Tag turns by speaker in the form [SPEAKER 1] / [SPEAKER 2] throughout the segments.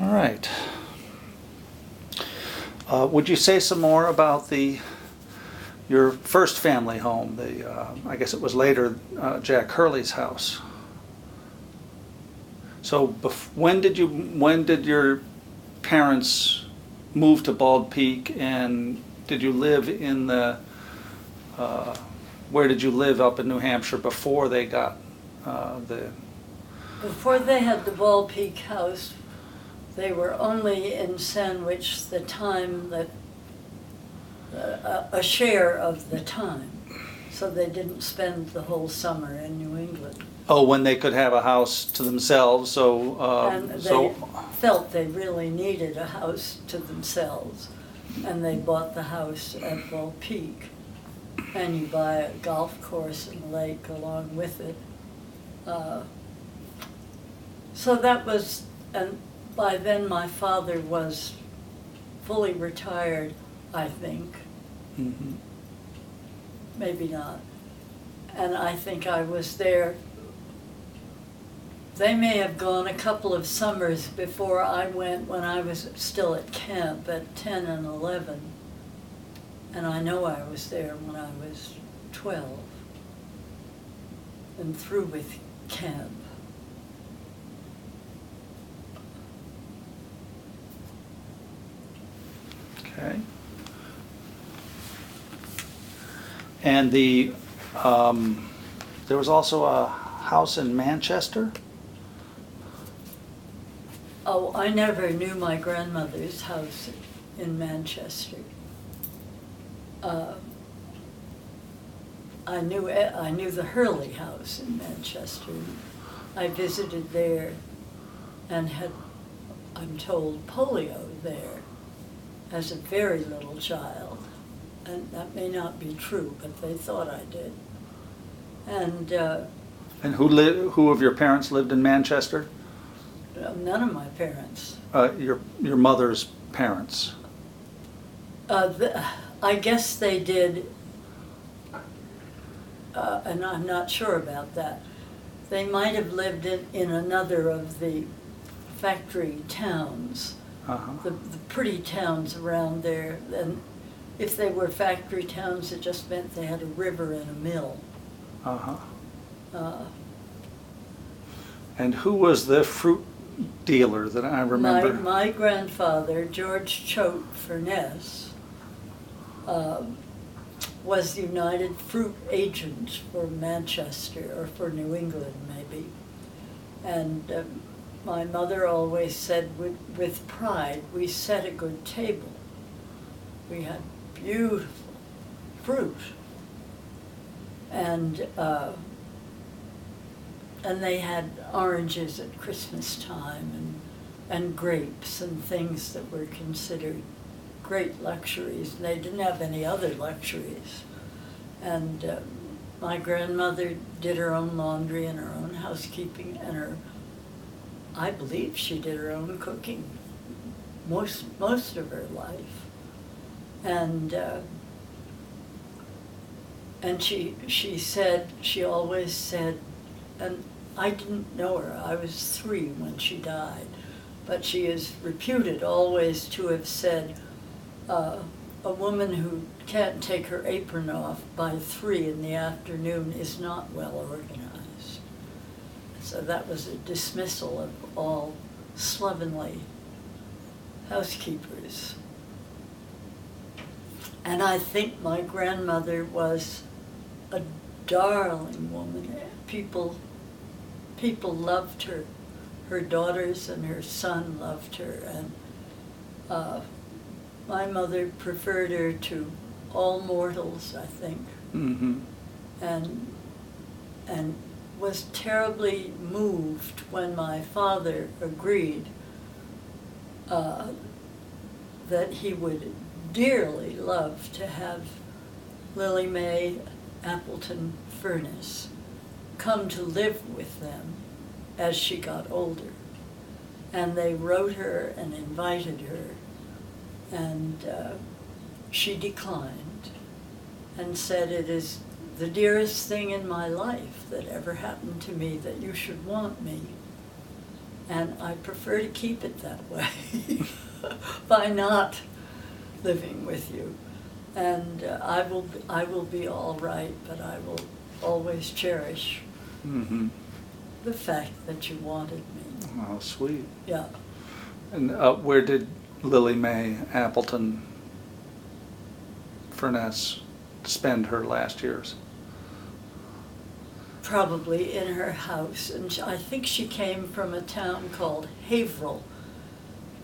[SPEAKER 1] All right. Would you say some more about your first family home? I guess it was later Jack Hurley's house. So when did your parents move to Bald Peak, and did you live in where did you live up in New Hampshire before they got
[SPEAKER 2] Before they had the Bald Peak house, they were only in Sandwich the time that a share of the time, so they didn't spend the whole summer in New England.
[SPEAKER 1] Oh, when they could have a house to themselves,
[SPEAKER 2] And they felt they really needed a house to themselves, and they bought the house at Bald Peak. And you buy a golf course and lake along with it. So that was, and by then my father was fully retired, I think.
[SPEAKER 1] Mm-hmm.
[SPEAKER 2] Maybe not. And I think I was there. They may have gone a couple of summers before I went, when I was still at camp at 10 and 11. And I know I was there when I was 12 and through with camp.
[SPEAKER 1] Okay. And there was also a house in Manchester?
[SPEAKER 2] Oh, I never knew my grandmother's house in Manchester. I knew the Hurley house in Manchester. I visited there and had, I'm told, polio there as a very little child. And that may not be true, but they thought I did.
[SPEAKER 1] And who of your parents lived in Manchester?
[SPEAKER 2] None of my parents.
[SPEAKER 1] Your mother's parents.
[SPEAKER 2] I guess they did, and I'm not sure about that. They might have lived in another of the factory towns, the pretty towns around there. And if they were factory towns, it just meant they had a river and a mill.
[SPEAKER 1] And who was the fruit dealer that I remember?
[SPEAKER 2] My grandfather, George Choate Furness, was the United Fruit agent for Manchester, or for New England maybe. And my mother always said with pride, we set a good table. We had beautiful fruit. And they had oranges at Christmas time, and grapes and things that were considered great luxuries. And they didn't have any other luxuries. And my grandmother did her own laundry and her own housekeeping, and I believe she did her own cooking most of her life. And she always said, and I didn't know her, I was 3 when she died, but she is reputed always to have said, a woman who can't take her apron off by 3 in the afternoon is not well organized. So that was a dismissal of all slovenly housekeepers. And I think my grandmother was a darling woman. People loved her. Her daughters and her son loved her. And my mother preferred her to all mortals, I think.
[SPEAKER 1] Mm-hmm.
[SPEAKER 2] And was terribly moved when my father agreed that he would dearly love to have Lily Mae Appleton Furness come to live with them as she got older. And they wrote her and invited her, and she declined and said, "It is the dearest thing in my life that ever happened to me that you should want me." And I prefer to keep it that way by not living with you. And I will be all right, but I will always cherish
[SPEAKER 1] Mm-hmm.
[SPEAKER 2] the fact that you wanted me.
[SPEAKER 1] Oh, sweet.
[SPEAKER 2] Yeah.
[SPEAKER 1] And where did Lily Mae Appleton Furness spend her last years?
[SPEAKER 2] Probably in her house. And I think she came from a town called Haverhill,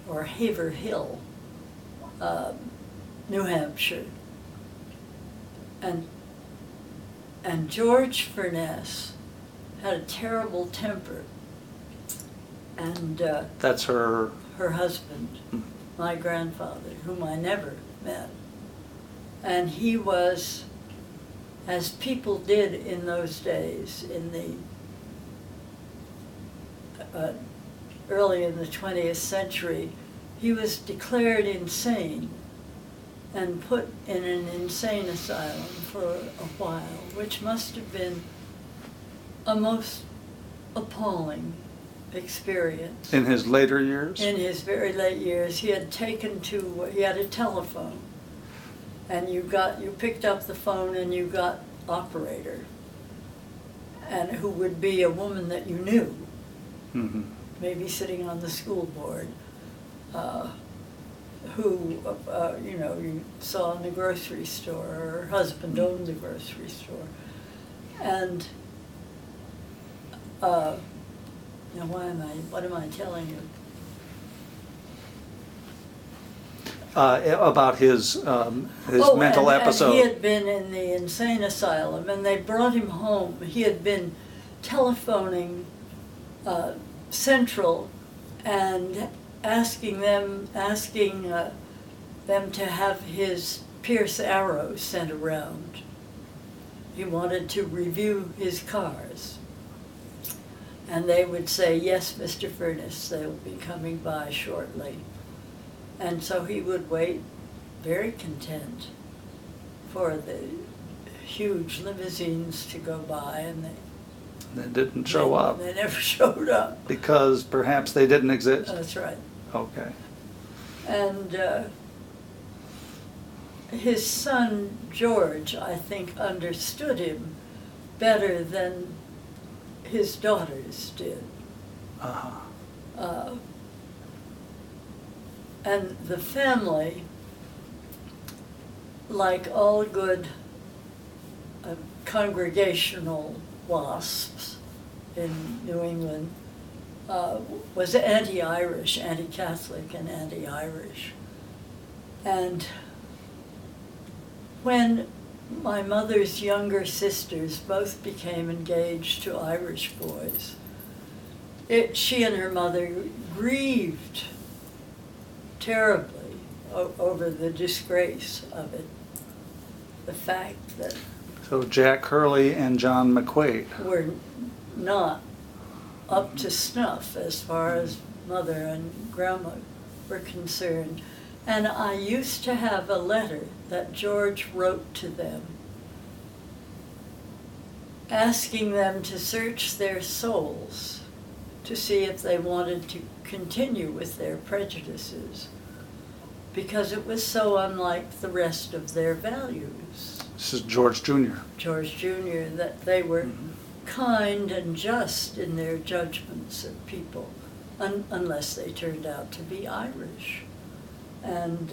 [SPEAKER 2] or Haverhill, New Hampshire. And George Furness had a terrible temper. And
[SPEAKER 1] That's her.
[SPEAKER 2] her husband, my grandfather, whom I never met. And he was, as people did in those days, in the early in the 20th century, he was declared insane and put in an insane asylum for a while, which must have been a most appalling experience.
[SPEAKER 1] In his later years?
[SPEAKER 2] In his very late years, he had a telephone, and you picked up the phone and you got operator, and who would be a woman that you knew,
[SPEAKER 1] Mm-hmm.
[SPEAKER 2] maybe sitting on the school board, who you saw in the grocery store, or her husband owned the grocery store, and now what am I telling you?
[SPEAKER 1] About his mental episode.
[SPEAKER 2] And he had been in the insane asylum, and they brought him home. He had been telephoning Central and asking them to have his Pierce Arrow sent around. He wanted to review his cars. And they would say, "Yes, Mr. Furness, they'll be coming by shortly." And so he would wait, very content, for the huge limousines to go by, and
[SPEAKER 1] They didn't show up.
[SPEAKER 2] They never showed up.
[SPEAKER 1] Because perhaps they didn't exist?
[SPEAKER 2] That's right.
[SPEAKER 1] Okay.
[SPEAKER 2] And his son, George, I think, understood him better than his daughters did.
[SPEAKER 1] Uh-huh.
[SPEAKER 2] And the family, like all good congregational wasps in New England, was anti-Irish, anti-Catholic and anti-Irish. And when my mother's younger sisters both became engaged to Irish boys, she and her mother grieved terribly over the disgrace of it. The fact that
[SPEAKER 1] So Jack Hurley and John McQuaid.
[SPEAKER 2] were not up to snuff as far as mother and grandma were concerned. And I used to have a letter that George wrote to them, asking them to search their souls to see if they wanted to continue with their prejudices, because it was so unlike the rest of their values.
[SPEAKER 1] This is George Jr.
[SPEAKER 2] George Jr., that they were kind and just in their judgments of people, unless they turned out to be Irish. And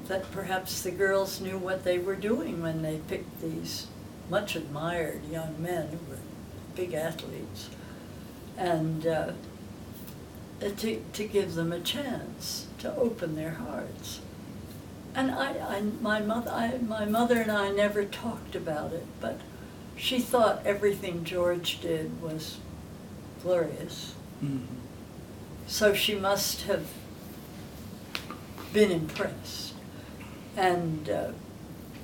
[SPEAKER 2] that perhaps the girls knew what they were doing when they picked these much admired young men who were big athletes, and to give them a chance to open their hearts. And my mother and I never talked about it, but she thought everything George did was glorious.
[SPEAKER 1] Mm-hmm.
[SPEAKER 2] So she must have been impressed. And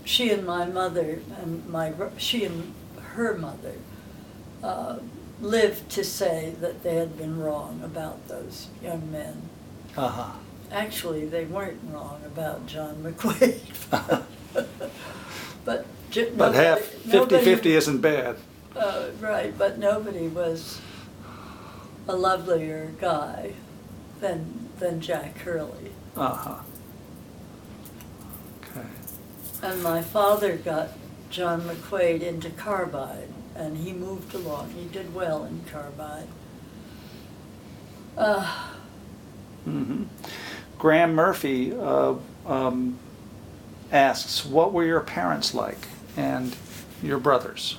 [SPEAKER 2] she and my mother, she and her mother, lived to say that they had been wrong about those young men.
[SPEAKER 1] Uh-huh.
[SPEAKER 2] Actually, they weren't wrong about John McQuaid. But
[SPEAKER 1] half, 50-50 isn't bad.
[SPEAKER 2] Right, but nobody was a lovelier guy than Jack Hurley.
[SPEAKER 1] Uh-huh. Okay.
[SPEAKER 2] And my father got John McQuaid into Carbide, and he moved along. He did well in Carbide.
[SPEAKER 1] Mm-hmm. Graham Murphy asks, what were your parents like and your brothers,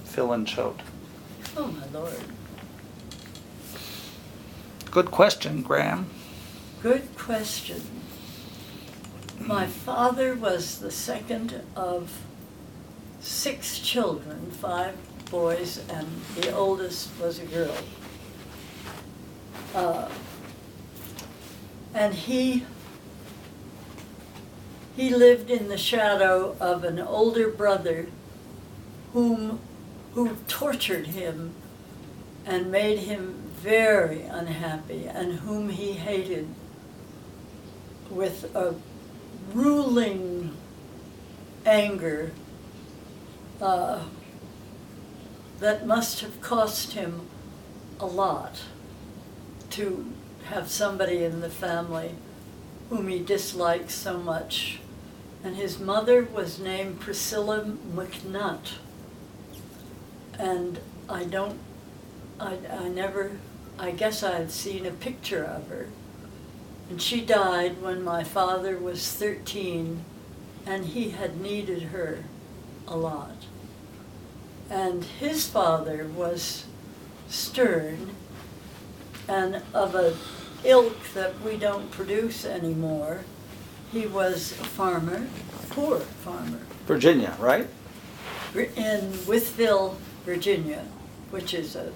[SPEAKER 1] Phil and Choate?
[SPEAKER 2] Oh, my Lord.
[SPEAKER 1] Good question, Graham.
[SPEAKER 2] Good question. My father was the second of 6 children, 5 boys, and the oldest was a girl. And he lived in the shadow of an older brother who tortured him and made him very unhappy, and whom he hated with a ruling anger that must have cost him a lot to have somebody in the family whom he disliked so much. And his mother was named Priscilla McNutt. And I guess I've seen a picture of her. And she died when my father was 13, and he had needed her a lot. And his father was stern and of a ilk that we don't produce anymore. He was a farmer, a poor farmer.
[SPEAKER 1] Virginia, right?
[SPEAKER 2] In Wytheville, Virginia, which is a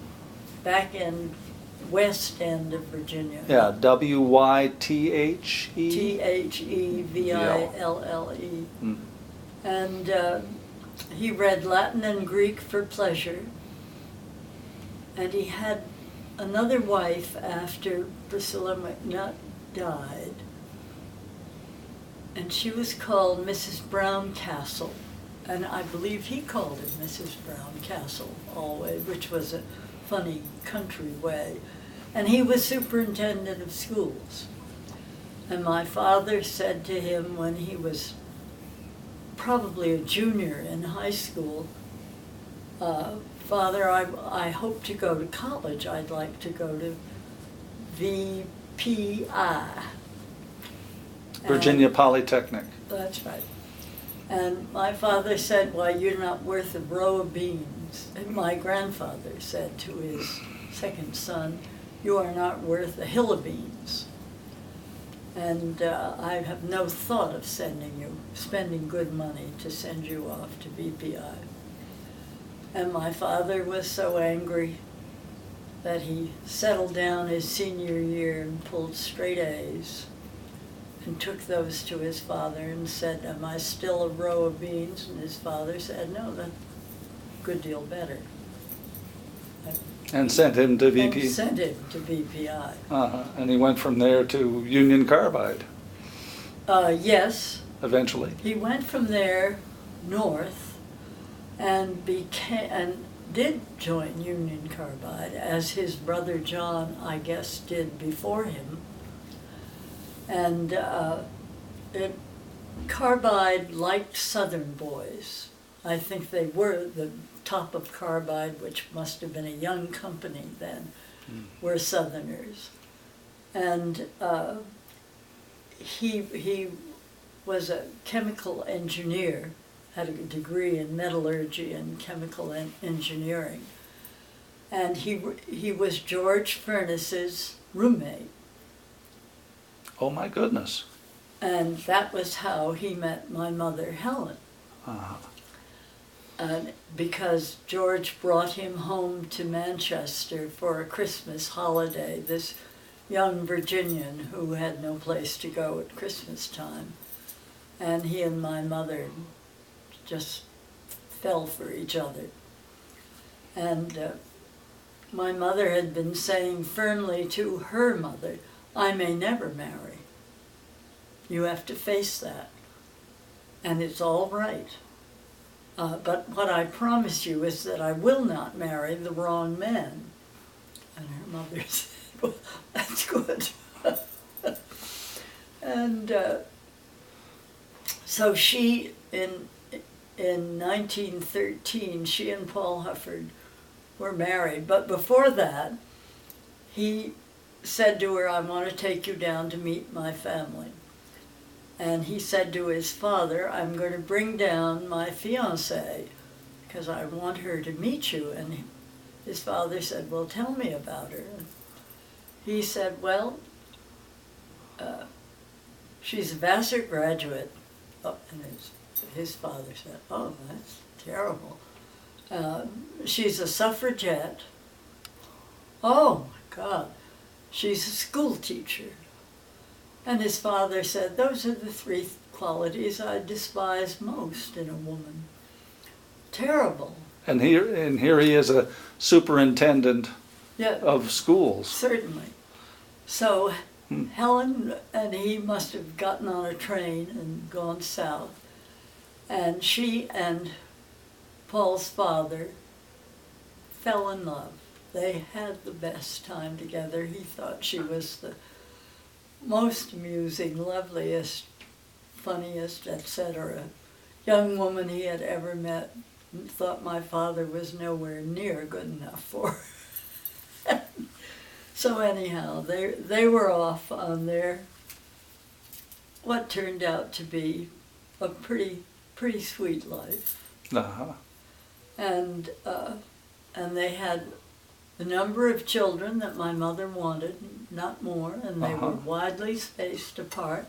[SPEAKER 2] back end, west end of Virginia.
[SPEAKER 1] Yeah, Wythe.
[SPEAKER 2] Theville.
[SPEAKER 1] Mm.
[SPEAKER 2] And he read Latin and Greek for pleasure. And he had another wife after Priscilla McNutt died. And she was called Mrs. Browncastle. And I believe he called her Mrs. Browncastle always, which was a funny country way. And he was superintendent of schools. And my father said to him when he was probably a junior in high school, Father, I hope to go to college. I'd like to go to VPI.
[SPEAKER 1] Virginia Polytechnic.
[SPEAKER 2] That's right. And my father said, well, you're not worth a row of beans. And my grandfather said to his second son, you are not worth a hill of beans. And I have no thought of spending good money to send you off to VPI. And my father was so angry that he settled down his senior year and pulled straight A's and took those to his father and said, am I still a row of beans? And his father said, no, that's a good deal better.
[SPEAKER 1] And sent him to VP.
[SPEAKER 2] And sent him to VPI.
[SPEAKER 1] Uh-huh. And he went from there to Union Carbide.
[SPEAKER 2] Yes.
[SPEAKER 1] Eventually.
[SPEAKER 2] He went from there north and did join Union Carbide, as his brother John, I guess, did before him. And Carbide liked Southern boys. I think they were the top of Carbide, which must have been a young company then, were Southerners. And he was a chemical engineer, had a degree in metallurgy and chemical engineering. And he was George Furness's roommate.
[SPEAKER 1] Oh my goodness.
[SPEAKER 2] And that was how he met my mother, Helen.
[SPEAKER 1] Uh-huh.
[SPEAKER 2] Because George brought him home to Manchester for a Christmas holiday, this young Virginian who had no place to go at Christmas time. And he and my mother just fell for each other. And my mother had been saying firmly to her mother, I may never marry. You have to face that. And it's all right. But what I promise you is that I will not marry the wrong man. And her mother said, well, that's good. And so she, in 1913, she and Paul Hufford were married. But before that, he said to her, I want to take you down to meet my family. And he said to his father, I'm going to bring down my fiancée because I want her to meet you. And his father said, well, tell me about her. And he said, well, she's a Vassar graduate. Oh, and his father said, oh, that's terrible. She's a suffragette. Oh, my God. She's a school teacher. And his father said, those are the three qualities I despise most in a woman. Terrible.
[SPEAKER 1] And here he is, a superintendent
[SPEAKER 2] Yeah,
[SPEAKER 1] of schools.
[SPEAKER 2] certainly. So Helen and he must have gotten on a train and gone south. And she and Paul's father fell in love. They had the best time together. He thought she was the most amusing, loveliest, funniest, etc. young woman he had ever met. Thought my father was nowhere near good enough for her. So anyhow, they were off on their what turned out to be a pretty sweet life.
[SPEAKER 1] Uh-huh.
[SPEAKER 2] And they had the number of children that my mother wanted, not more, and they were widely spaced apart.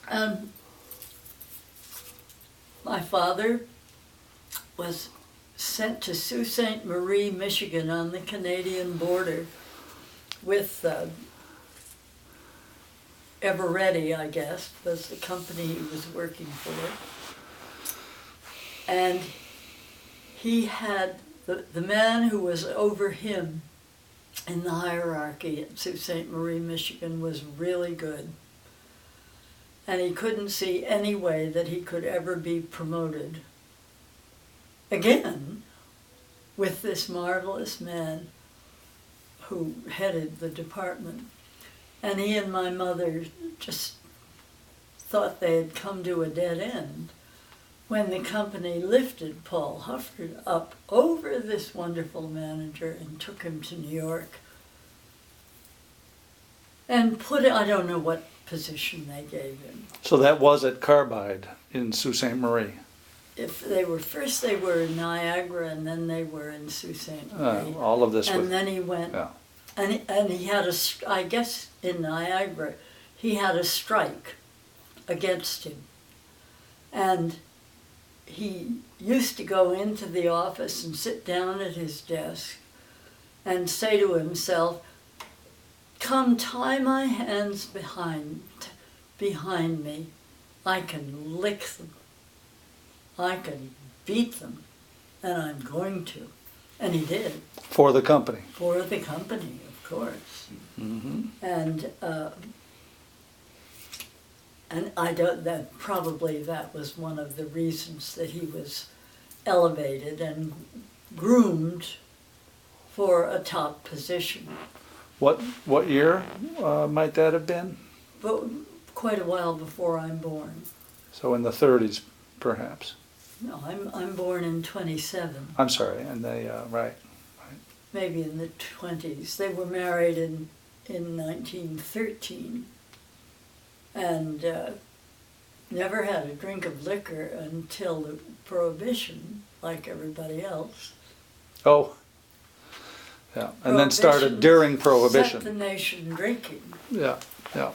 [SPEAKER 2] And my father was sent to Sault Ste. Marie, Michigan, on the Canadian border with Eveready, I guess, was the company he was working for. And he had, the man who was over him in the hierarchy at Sault Ste. Marie, Michigan, was really good. And he couldn't see any way that he could ever be promoted again with this marvelous man who headed the department. And he and my mother just thought they had come to a dead end when the company lifted Paul Hufford up over this wonderful manager and took him to New York and put it, I don't know what position they gave him.
[SPEAKER 1] So that was at Carbide in Sault Ste. Marie.
[SPEAKER 2] If they were in Niagara, and then they were in Sault Ste. Marie.
[SPEAKER 1] All of this
[SPEAKER 2] and
[SPEAKER 1] was,
[SPEAKER 2] then he went,
[SPEAKER 1] yeah.
[SPEAKER 2] and he had I guess in Niagara, he had a strike against him. And he used to go into the office and sit down at his desk and say to himself, come tie my hands behind me. I can lick them. I can beat them. And I'm going to. And he did.
[SPEAKER 1] For the company.
[SPEAKER 2] For the company, of course.
[SPEAKER 1] Mm-hmm.
[SPEAKER 2] And I don't, that was one of the reasons that he was elevated and groomed for a top position.
[SPEAKER 1] What year might that have been?
[SPEAKER 2] But quite a while before I'm born.
[SPEAKER 1] So in the 30s, perhaps.
[SPEAKER 2] No, I'm born in 27.
[SPEAKER 1] I'm sorry, and they right.
[SPEAKER 2] Maybe in the 20s. They were married in 1913, and never had a drink of liquor until the Prohibition, like everybody else.
[SPEAKER 1] Oh. Yeah, and then started during Prohibition.
[SPEAKER 2] Set the nation drinking.
[SPEAKER 1] Yeah, yeah.